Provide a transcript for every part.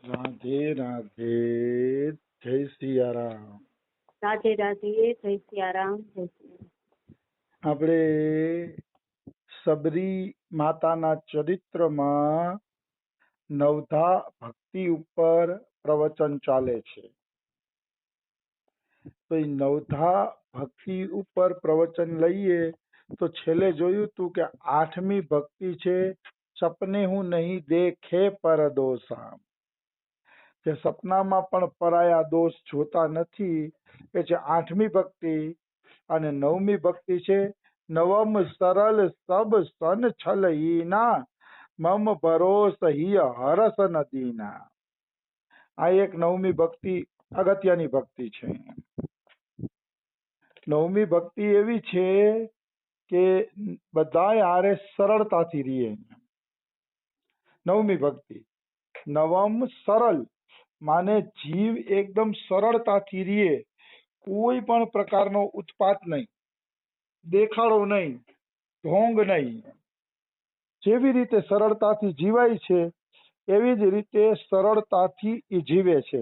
રાધે રાધે, જય સિયારામ. રાધે રાધે, જય સિયારામ. જય સિયારામ. આપણે સબરી માતાના ચરિત્રમાં નવધા ભક્તિ ઉપર પ્રવચન ચાલે છે. તો એ નવધા ભક્તિ ઉપર પ્રવચન લઈએ તો છેલ્લે જોયું તું કે 8મી ભક્તિ છે સપને હું નહીં દેખે પરદોષા, જે સપનામાં પણ પરાયા દોષ જોતા નથી એ છે 8મી ભક્તિ. અને 9મી ભક્તિ છે નવમ સરળ સબ સન છલહીના મમ ભરોસ હિય હરસ નદીના. આ એક 9મી ભક્તિ અગત્યની ભક્તિ છે. 9મી ભક્તિ એવી છે કે બધાય હારે સરળતાથી રહીએ. 9મી ભક્તિ નવમ સરળ માને જીવ એકદમ સરળતાથી રહીએ, કોઈ પણ પ્રકારનો ઉત્પાત નહીં, દેખાડો નહીં, ઢોંગ નહીં. જેવી રીતે સરળતાથી જીવાય છે એવી જ રીતે સરળતાથી એ જીવે છે.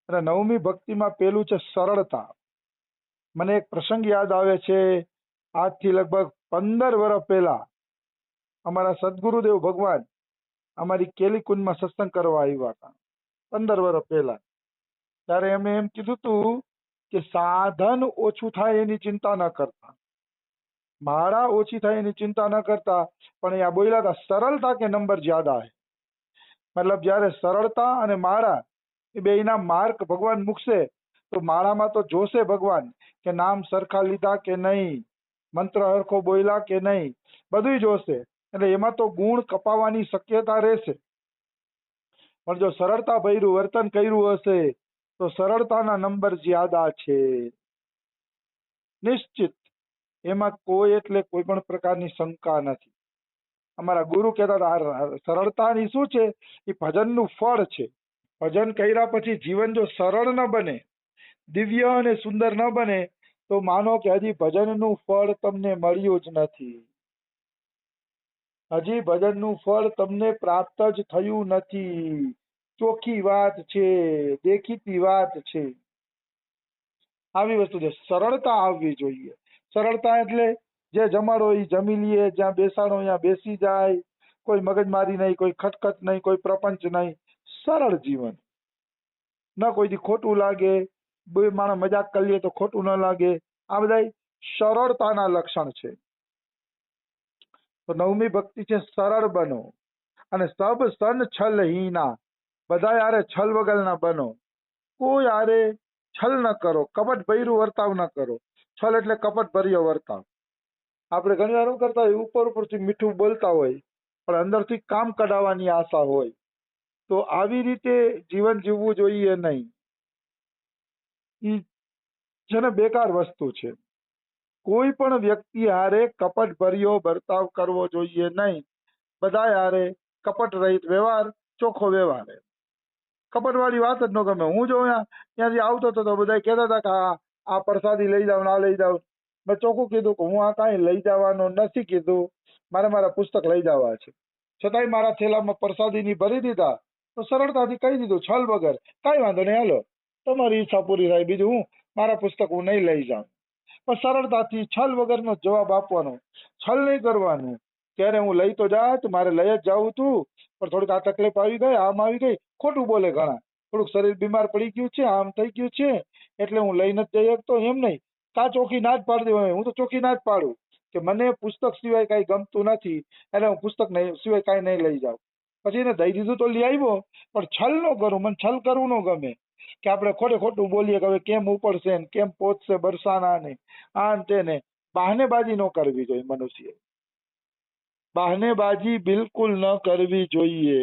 અને 9મી ભક્તિમાં પેલું છે સરળતા. મને એક પ્રસંગ યાદ આવે છે. આજથી લગભગ 15 વર્ષ પહેલા અમારા સદગુરુદેવ ભગવાન અમારી કેલીકુંજમાં સત્સંગ કરવા આવ્યા હતા. 15 વર્ષ પહેલા ત્યારે એમણે એમ કીધું હતું કે સાધન ઓછું થાય એની ચિંતા ન કરતા, માળા ઓછી થાય એની ચિંતા ન કરતા, પણ આ બોલ્યા હતા સરળતા કે નંબર જ્યાદા હે. મતલબ જયારે સરળતા અને માળા એ બેયના માર્ક ભગવાન મૂકશે તો માળામાં તો જોશે ભગવાન કે નામ સરખા લીધા કે નહીં, મંત્ર હરખો બોલ્યા કે નહીં, બધું જોશે. એટલે એમાં તો ગુણ કપાવાની શક્યતા રહેશે. પણ જો સરળતા ભર્યું વર્તન કર્યું હશે તો સરળતાના નંબર જ્યાદા છે નિશ્ચિત. એમાં કોઈ એટલે કોઈ પણ પ્રકારની શંકા નથી. અમારા ગુરુ કહેતા હતા સરળતાની શું છે, એ ભજનનું ફળ છે. ભજન કર્યા પછી જીવન જો સરળ ન બને, દિવ્ય અને સુંદર ન બને તો માનો કે હજી ભજનનું ફળ તમને મળ્યું જ નથી, હજી ભજનનું ફળ તમને પ્રાપ્ત જ થયું નથી. ચોખ્ખી વાત છે, દેખીતી વાત છે. આવી વસ્તુ છે, સરળતા આવવી જોઈએ. સરળતા એટલે જે જમાડો એ જમી લઈએ, જ્યાં બેસાડો ત્યાં બેસી જાય, કોઈ મગજમારી નહીં, કોઈ ખટખટ નહીં, કોઈ પ્રપંચ નહીં, સરળ જીવન. ન કોઈથી ખોટું લાગે, બે માણસ મજાક કરી લે તો ખોટું ન લાગે. આ બધા સરળતાના લક્ષણ છે. તો 9મી ભક્તિ છે સરળ બનો. અને સબ સન છલહીના, બધા યારે છલ વગરના બનો. કોઈ યારે છલ ન કરો, કપટ ભર્યું વર્તાવ ન કરો. છલ એટલે કપટ ભર્યો વર્તાવ. આપણે ઘણી વાર કરતા હોય ઉપર ઉપરથી મીઠું બોલતા હોય પણ અંદરથી કામ કઢાવવાની આશા હોય. તો આવી રીતે જીવન જીવવું જોઈએ નહીં. ઈ છે ને બેકાર વસ્તુ છે. કોઈ પણ વ્યક્તિ હારે કપટ ભર્યો વર્તાવ કરવો જોઈએ નહીં. બધા હારે કપટ રહિત વ્યવહાર, ચોખ્ખો વ્યવહાર. કપટ વાળી વાત જ ન ગમે. હું જો ત્યાંથી આવતો હતો તો બધા કહેતા હતા કે આ પ્રસાદી લઈ જાવ, આ લઈ જાવ. મેં ચોખ્ખું કીધું કે હું આ કાંઈ લઈ જવાનો નથી કીધું, મારે મારા પુસ્તક લઈ જવા છે. છતાંય મારા થેલામાં પ્રસાદીની ભરી દીધા. તો સરળતાથી કહી દીધું છલ વગર, કાંઈ વાંધો નહીં, હાલો તમારી ઈચ્છા પૂરી થાય, બીજું હું મારા પુસ્તક હું નહીં લઈ જાઉં. પણ સરળતાથી છલ વગરનો જવાબ આપવાનો, છલ નહીં કરવાનું. ત્યારે હું લઈ તો જાત, મારે લઈ જ જાવું તું, પણ થોડીક આ તકલીફ આવી ગઈ, આમ આવી ગઈ. ખોટું બોલે ઘણા, થોડુંક શરીર બીમાર પડી ગયું છે, આમ થઈ ગયું છે એટલે હું લઈ નથી જઈ શકતો. એમ નહીં, કા ચોખ્ખી ના જ પાડી દેવાય. હું તો ચોખ્ખી ના જ પાડું કે મને પુસ્તક સિવાય કાંઈ ગમતું નથી, એટલે હું પુસ્તક સિવાય કાંઈ નહીં લઈ જાઉં. પછી એને દઈ દીધું તો લઈ આવ્યો, પણ છલ ન કરું. મને છલ કરવું ન ગમે કે આપણે ખોટે ખોટું બોલીએ કે હવે કેમ ઉપડશે ને કેમ પહોંચશે બરસાના ને આ ને તેને. બહાનેબાજી ન કરવી જોઈએ મનુષ્ય. બહાનેબાજી બિલકુલ ન કરવી જોઈએ.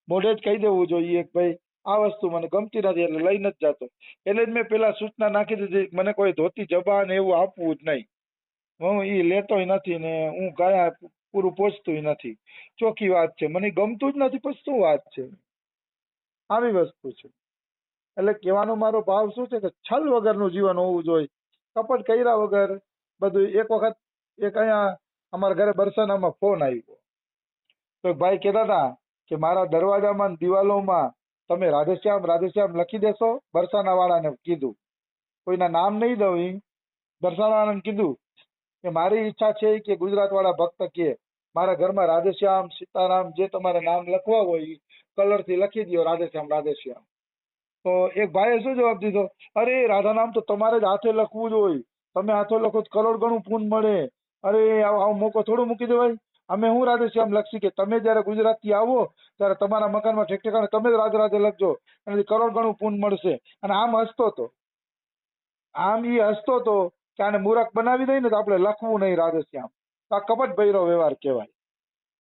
મોઢે જ કહી દેવું જોઈએ કે ભાઈ આ વસ્તુ મને ગમતી નથી એટલે લઈ નથી જતો. એટલે જ મેં પેલા સૂચના નાખી દીધી મને કોઈ ધોતી જબાન એવું આપવું જ નહીં. હું એ લેતોય નથી ને હું ગયા પૂરું પહોંચતું નથી. ચોખ્ખી વાત છે, મને ગમતું જ નથી પછી શું વાત છે. આવી વસ્તુ છે. એટલે કહેવાનો મારો ભાવ શું છે કે છલ વગરનું જીવન હોવું જોઈએ, કપટ કર્યા વગર બધું. એક વખત એક અહીંયા અમારા ઘરે બરસાનામાં ફોન આવ્યો તો ભાઈ કહેતા હતા કે મારા દરવાજામાં ને દિવાલોમાં તમે રાધેશ્યામ રાધેશ્યામ લખી દેશો? બરસાના વાળાને કીધું, કોઈના નામ નહીં દઉં. બરસાના વાળાને કીધું કે મારી ઈચ્છા છે કે ગુજરાત વાળા ભક્ત કે મારા ઘરમાં રાધેશ્યામ સીતારામ જે તમારે નામ લખવા હોય કલર થી લખી દો, રાધેશ્યામ રાધેશ્યામ. તો એક ભાઈએ શું જવાબ દીધો, અરે રાધા નામ તો તમારે જ હાથે લખવું જોઈએ, તમે હાથે લખો તો કરોડ ગણું પૂન મળે. અરે આવો મોકો થોડું મૂકી દેવાય. અમે હું રાધેશ્યામ લખશી કે તમે જયારે ગુજરાત થી આવો ત્યારે તમારા મકાનમાં ઠેક ઠેકાણે તમે જ રાધે રાધે લખજો, એનાથી કરોડ ગણું પૂન મળશે. અને આમ હસતો હતો, આમ ઈ હસતો હતો કે આને મૂરખ બનાવી દઈ ને તો આપણે લખવું નહીં રાધેશ્યામ. તો આ કપટ ભૈરો વ્યવહાર કહેવાય.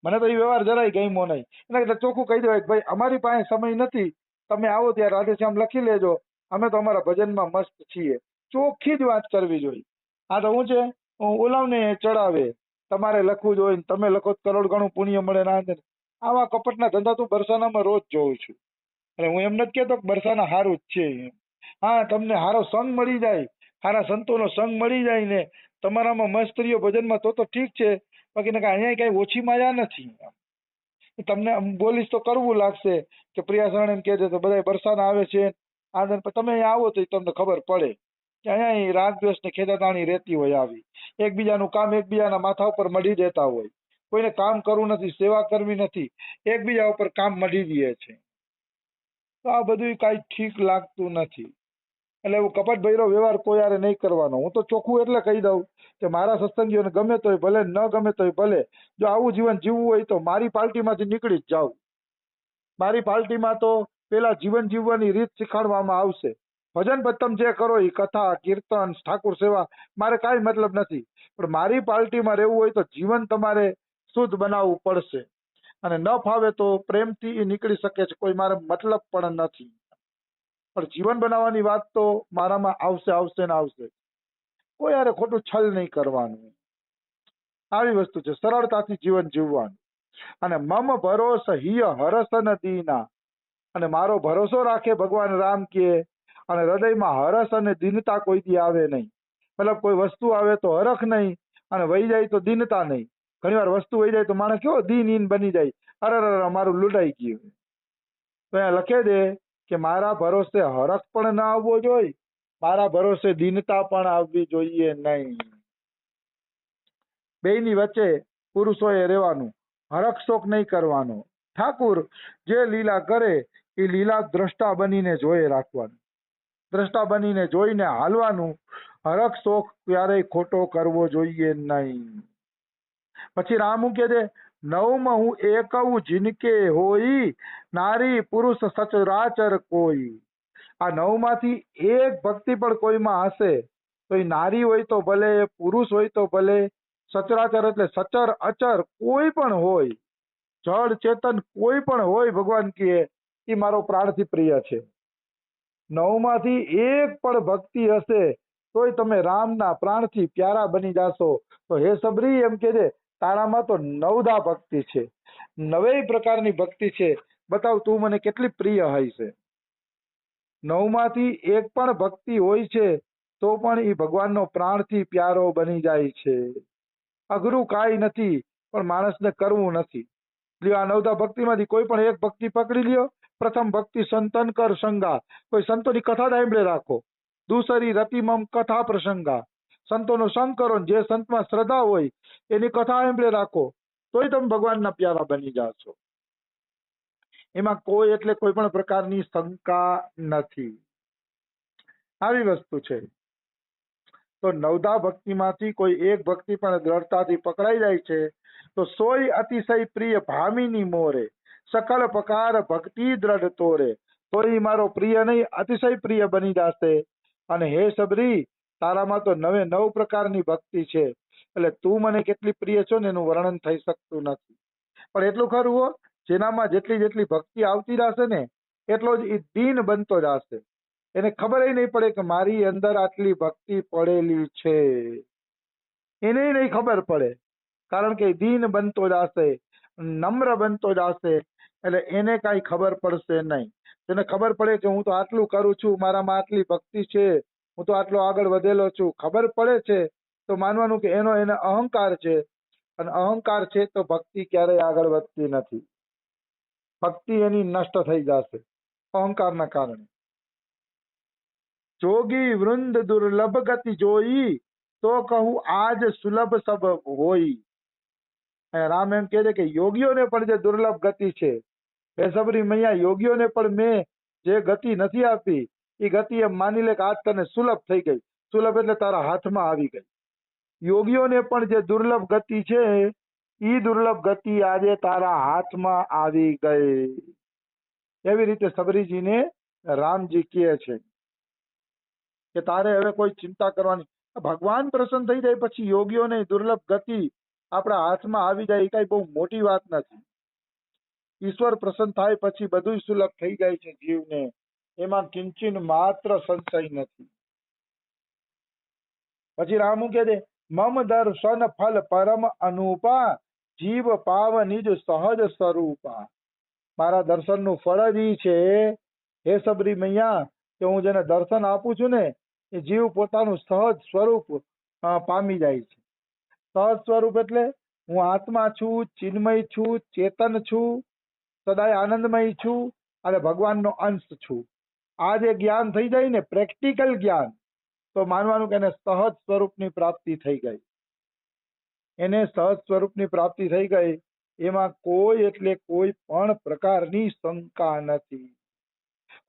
મને તો એ વ્યવહાર જરાય ગમ્યો નહીં. એટલે એટલે ચોખ્ખું કહી દેવાય કે ભાઈ અમારી પાસે સમય નથી, તમે આવો ત્યારે રાધેશ્યામ લખી લેજો, અમે તો અમારા ભજનમાં મસ્ત છીએ. ચોખ્ખી જ વાત કરવી જોઈએ. આ તો હું છે ઓલાવને ચડાવે, તમારે લખવું જોઈએ, તમે લખો તો કરોડ ગણું પુણ્ય મળે. ના આવા કપટના ધંધા તું બરસાનામાં રોજ જોઉં છું. એટલે હું એમ નથી કહેતો કે બરસાના હારું જ છે. હા, તમને હારો સંગ મળી જાય, હારા સંતોનો સંગ મળી જાય ને તમારામાં મસ્તરીઓ ભજનમાં તો ઠીક છે. બાકી અહીંયા કઈ ઓછી માયા નથી. તમને બોલીશ તો કરવું લાગશે કે પ્રિયાસરણ એમ કહે છે તો બધા બરસાના આવે છે. તમે અહીંયા આવો તો તમને ખબર પડે કે અહીંયા રાગદ્વેષ ને ખેદાતાણી રહેતી હોય. આવી એકબીજાનું કામ એકબીજાના માથા ઉપર મઢી દેતા હોય. કોઈને કામ કરવું નથી, સેવા કરવી નથી, એકબીજા ઉપર કામ મઢી દે છે. તો આ બધું કઈ ઠીક લાગતું નથી. એટલે એવું કપટ ભૈરો વ્યવહાર કોઈ યારે નહીં કરવાનો. હું તો ચોખ્ખું એટલે કહી દઉં કે મારા સત્સંગીઓને ગમે તોય ભલે, ન ગમે તોય ભલે, જો આવું જીવન જીવવું હોય તો મારી પાર્ટીમાંથી નીકળી જ જાવ. મારી પાર્ટીમાં તો પેલા જીવન જીવવાની રીત શીખવાડવામાં આવશે. ભજન તમે જે કરો એ કથા કીર્તન ઠાકુર સેવા મારે કાંઈ મતલબ નથી, પણ મારી પાર્ટીમાં રહેવું હોય તો જીવન તમારે શુદ્ધ બનાવવું પડશે. અને ન ફાવે તો પ્રેમથી એ નીકળી શકે છે, કોઈ મારે મતલબ પણ નથી. પણ જીવન બનાવવાની વાત તો મારામાં આવશે આવશે ને આવશે. કોઈ યારે ખોટું છલ નહીં કરવાનું. આવી વસ્તુ છે, સરળતાથી જીવન જીવવાનું. અને મમ ભરોસ હિય હરસન દીના, અને મારો ભરોસો રાખે ભગવાન રામ કે, અને હૃદયમાં હરસ અને દીનતા કોઈ દી આવે નહીં. મતલબ કોઈ વસ્તુ આવે તો હરખ નહીં, અને વહી જાય તો દીનતા નહીં. ઘણી વાર વસ્તુ વહી જાય તો માણસ કેવો દીનહીન બની જાય, અરે મારું લૂંટાઈ ગયું. તો અહીંયા લખે દે કે મારા ભરોસે હરખ પણ ના આવવો જોઈએ, મારા ભરોસે દીનતા પણ આવવી જોઈએ નહીં. બેયની વચ્ચે પુરુષોએ રહેવાનું, હરખ શોક નહીં કરવાનો. ઠાકુર જે લીલા કરે એ લીલા દ્રષ્ટા બનીને જોઈ રાખવાનું, દ્રષ્ટા બનીને જોઈને હાલવાનું. હરખ શોખ ક્યારેય ખોટો કરવો જોઈએ નહીં. પછી રામ કે છે, નવમ હું એકવું જીનકે હોઈ, નારી પુરુષ સચરાચર કોઈ. આ નવમાંથી એક ભક્તિ પણ કોઈમાં હશે તો એ નારી હોય તો ભલે, પુરુષ હોય તો ભલે, સચરાચર એટલે સચર અચર કોઈ પણ હોય, જળ ચેતન કોઈ પણ હોય, ભગવાન કહે એ મારો પ્રાણથી પ્રિય છે. નવમાંથી એક પણ ભક્તિ હશે તોય તમે રામના પ્રાણથી પ્યારા બની જાશો. તો હે સબરી એમ કે છે, તારામાં તો નવધા ભક્તિ છે, નવેય પ્રકારની ભક્તિ છે, બતાવ તું મને કેટલી પ્રિય હોય છે. નવમાંથી એક પણ ભક્તિ હોય છે તો પણ એ ભગવાનનો પ્રાણથી પ્યારો બની જાય છે. અઘરું કાંઈ નથી, પણ માણસને કરવું નથી. આ નવધા ભક્તિમાંથી કોઈ પણ એક ભક્તિ પકડી લ્યો. પ્રથમ ભક્તિ સંતન કર સંગા, કોઈ સંતોની કથા સાંભળે રાખો. દૂસરી રતિમમ કથા પ્રસંગા, સંતોનો સંગ કરો, જે સંતમાં શ્રદ્ધા હોય એની કથા સાંભળે રાખો, તોય તમે ભગવાનના પ્યારા બની જાશો. એમાં કોઈ એટલે કોઈ પણ પ્રકારની શંકા નથી. આવી વસ્તુ છે. તો નવધા ભક્તિમાંથી કોઈ એક ભક્તિ પણ દ્રઢતાથી પકડાઈ જાય છે તો સોય અતિશય પ્રિય ભામિની મોરે, સકલ પ્રકાર ભક્તિ દ્રઢ તોરે. તો એ મારો પ્રિય નહીં, અતિશય પ્રિય બની જશે. અને હે સબરી, તારામાં તો નવે નવ પ્રકારની ભક્તિ છે. એટલે તું મને કેટલી પ્રિય છો ને એનું વર્ણન થઈ શકતું નથી. પણ એટલું ખરું હો, જેનામાં જેટલી જેટલી ભક્તિ આવતી જશે ને એટલો જ એ દીન બનતો જશે. એને ખબર નહીં પડે કે મારી અંદર આટલી ભક્તિ પડેલી છે, એને નહીં ખબર પડે. કારણ કે દીન બનતો જશે, નમ્ર બનતો જશે, એટલે એને કાંઈ ખબર પડશે નહીં. એને ખબર પડે કે હું તો આટલું કરું છું, મારામાં આટલી ભક્તિ છે, હું તો આટલો આગળ વધેલો છું, ખબર પડે છે તો માનવાનું કે એનો એને અહંકાર છે, અને અહંકાર છે તો ભક્તિ ક્યારેય આગળ વધતી નથી. ભક્તિ એની નષ્ટ થઈ જશે અહંકારના કારણે. જોગી વૃંદ દુર્લભ ગતિ જોઈ, તો કહું આજ સુલભ સબ હોઈ. રામ એમ કહે છે કે યોગીઓને પણ જે દુર્લભ ગતિ છે, હે સબરી મૈયા, યોગીઓને પણ મેં જે ગતિ નથી આપી, એ ગતિ એમ માની લે કે આજ તને સુલભ થઈ ગઈ. સુલભ એટલે તારા હાથમાં આવી ગઈ. યોગીઓને પણ જે દુર્લભ ગતિ છે, એ દુર્લભ ગતિ આજે તારા હાથમાં આવી ગઈ. એવી રીતે સબરીજીને રામજી કહે છે કે તારે હવે કોઈ ચિંતા કરવાની. ભગવાન પ્રસન્ન થઈ જાય પછી યોગીઓને દુર્લભ ગતિ આપણા હાથમાં આવી જાય એ કઈ બહુ મોટી વાત નથી. ઈશ્વર પ્રસન્ન થાય પછી બધું સુલભ થઈ જાય છે જીવને, એમાં કિંચિન માત્ર સંશય નથી. પછી રામુ કહે છે મમ દર્શન ફલ પરમ અનુપા, જીવ પાવ નિજ સહજ સ્વરૂપા. મારા દર્શનનું ફળ જ ઈ છે હે સબરી મૈયા કે હું જેને દર્શન આપું છું ને એ જીવ પોતાનું સહજ સ્વરૂપ પામી જાય છે. સહજ સ્વરૂપ એટલે હું આત્મા છું, ચિન્મય છું, ચેતન છું, સદાય આનંદમય છું અને ભગવાનનો અંશ છું. આ જે જ્ઞાન થઈ જાય ને પ્રેક્ટિકલ જ્ઞાન, તો માનવાનું કે એને સહજ સ્વરૂપની પ્રાપ્તિ થઈ ગઈ. એને સહજ સ્વરૂપની પ્રાપ્તિ થઈ ગઈ, એમાં કોઈ એટલે કોઈ પણ પ્રકારની શંકા નથી.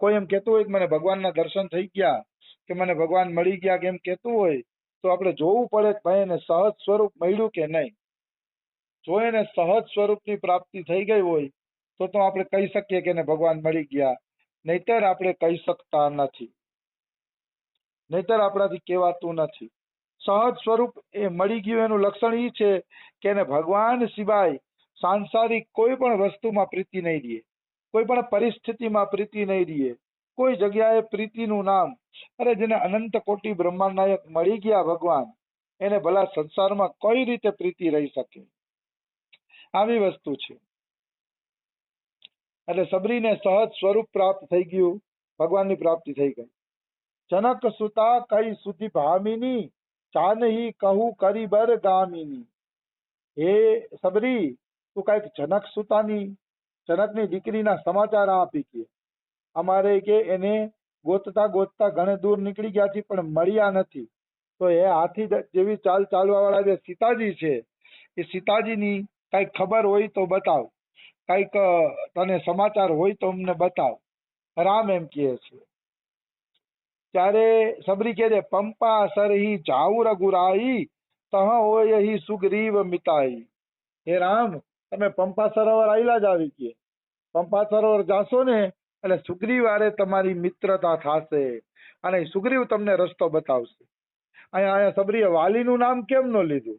કોઈ એમ કહેતું હોય કે મને ભગવાનના દર્શન થઈ ગયા કે મને ભગવાન મળી ગયા કે એમ કહેતું હોય તો આપણે જોવું પડે કે ભાઈ એને સહજ સ્વરૂપ મળ્યું કે નહીં. જો એને સહજ સ્વરૂપની પ્રાપ્તિ થઈ ગઈ હોય તો આપણે કહી શકીએ કે એને ભગવાન મળી ગયા, નહીતર આપણે કહી શકતા નથી, નહીતર આપણાથી કહેવાતું નથી. સહજ સ્વરૂપ એ મળી ગયું એનું લક્ષણ એ છે કે એને ભગવાન સિવાય સાંસારિક કોઈ પણ વસ્તુમાં પ્રીતિ નહીં રહે, કોઈ પણ પરિસ્થિતિમાં પ્રીતિ નહીં રહે, કોઈ જગ્યાએ પ્રીતિનું નામ. અરે જેને અનંત કોટી બ્રહ્માંડ નાયક મળી ગયા ભગવાન, એને ભલા સંસારમાં કઈ રીતે પ્રીતિ રહી શકે? આવી વસ્તુ છે. એટલે સબરીને સહજ સ્વરૂપ પ્રાપ્ત થઈ ગયું, ભગવાનની પ્રાપ્તિ થઈ ગઈ. જનક સુતા કઈ સુધી ભામિની, ચાનહી કહું કરી બર ગામિની. હે સબરી, તું કઈક જનક સુતાની, જનકની દીકરીના સમાચાર આપી કે અમારે કે એને ગોતતા ગોતતા ઘણે દૂર નીકળી ગયા છે પણ મળ્યા નથી. તો એ હાથી જેવી ચાલ ચાલવા વાળા જે સીતાજી છે, એ સીતાજીની કઈક ખબર હોય તો બતાવ, કઈક તને સમાચાર હોય તો અમને બતાવ. રામ એમ કહે છે. ત્યારે સબરી કહે છે પંપા સરહી જાઉ રઘુરાઈ, તહ હોય હી સુગ્રીવ મિતાઈ. હે રામ, તમે પંપા સરોવર આયલા જ આવી કે પંપા સરોવર જાશો ને એટલે સુગ્રીવ હારે તમારી મિત્રતા થશે અને સુગ્રીવ તમને રસ્તો બતાવશે. અહીંયા સબરીએ વાલીનું નામ કેમ ન લીધું?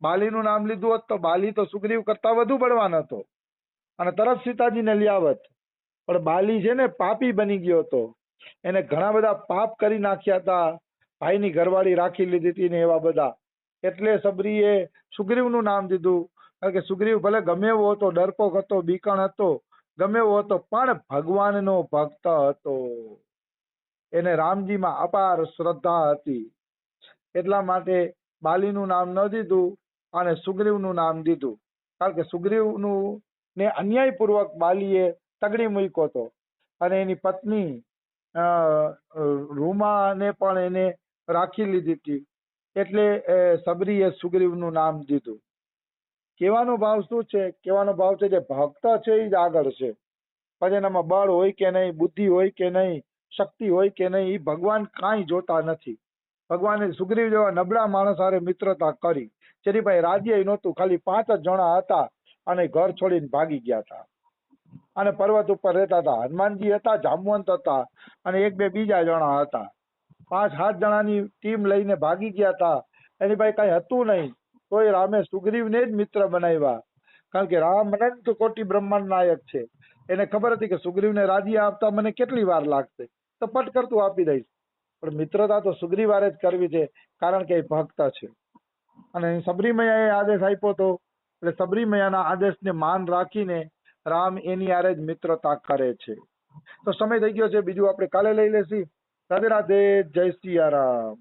બાલીનું નામ લીધું હોત તો બાલી તો સુગ્રીવ કરતા વધુ બળવાન હતો અને તરત સીતાજીને લ્યાવત. પણ બાલી છે ને પાપી બની ગયો હતો, એને ઘણા બધા પાપ કરી નાખ્યા હતા, ભાઈની ઘરવાળી રાખી લીધી હતી ને એવા બધા. એટલે સબરીએ સુગ્રીવનું નામ દીધું, કારણ કે સુગ્રીવ ભલે ગમે એવો હતો, ડરપોક હતો, બીકણ હતો, ગમે એવો હતો, પણ ભગવાનનો ભક્ત હતો. એને રામજીમાં અપાર શ્રદ્ધા હતી. એટલા માટે બાલીનું નામ ન દીધું અને સુગ્રીવનું નામ દીધું. કારણ કે સુગ્રીવનું ને અન્યાયપૂર્વક બાલીએ તગડી મૂક્યો હતો અને એની પત્ની રૂમાને પણ એને રાખી લીધી હતી. એટલે સબરીએ સુગ્રીવનું નામ દીધું. કહેવાનો ભાવ શું છે? કહેવાનો ભાવ છે જે ભક્ત છે એ જ આગળ છે. પછી એનામાં બળ હોય કે નહીં, બુદ્ધિ હોય કે નહીં, શક્તિ હોય કે નહીં, એ ભગવાન કાંઈ જોતા નથી. ભગવાને સુગ્રીવ જેવા નબળા માણસ હારે મિત્રતા કરી, જેની પાસે રાજ્ય નહોતું, ખાલી 5 જ જણા હતા અને ઘર છોડીને ભાગી ગયા હતા અને પર્વત ઉપર રહેતા હતા. હનુમાનજી હતા, જામવંત હતા અને 1-2 બીજા જણા હતા. 5-7 જણાની ટીમ લઈને ભાગી ગયા હતા. એની પાસે કઈ હતું નહીં, તોય રામે સુગ્રીવને જ મિત્ર બનાવ્યા. કારણ કે રામ અનંત કોટી બ્રહ્માંડ નાયક છે. એને ખબર હતી કે સુગ્રીવને રાજ્ય આપતા મને કેટલી વાર લાગશે, તો પટ કરતું આપી દઈશ. પણ મિત્રતા તો સુગ્રીવ હારે જ કરવી છે, કારણ કે એ ભક્ત છે. અને સબરી મૈયાએ આદેશ આપ્યો હતો, એટલે સબરી મૈયાના આદેશને માન રાખીને રામ એની હારે જ મિત્રતા કરે છે. તો સમય થઈ ગયો છે, બીજું આપણે કાલે લઈ લેશી. રાધે રાધે, જય સિયા રામ.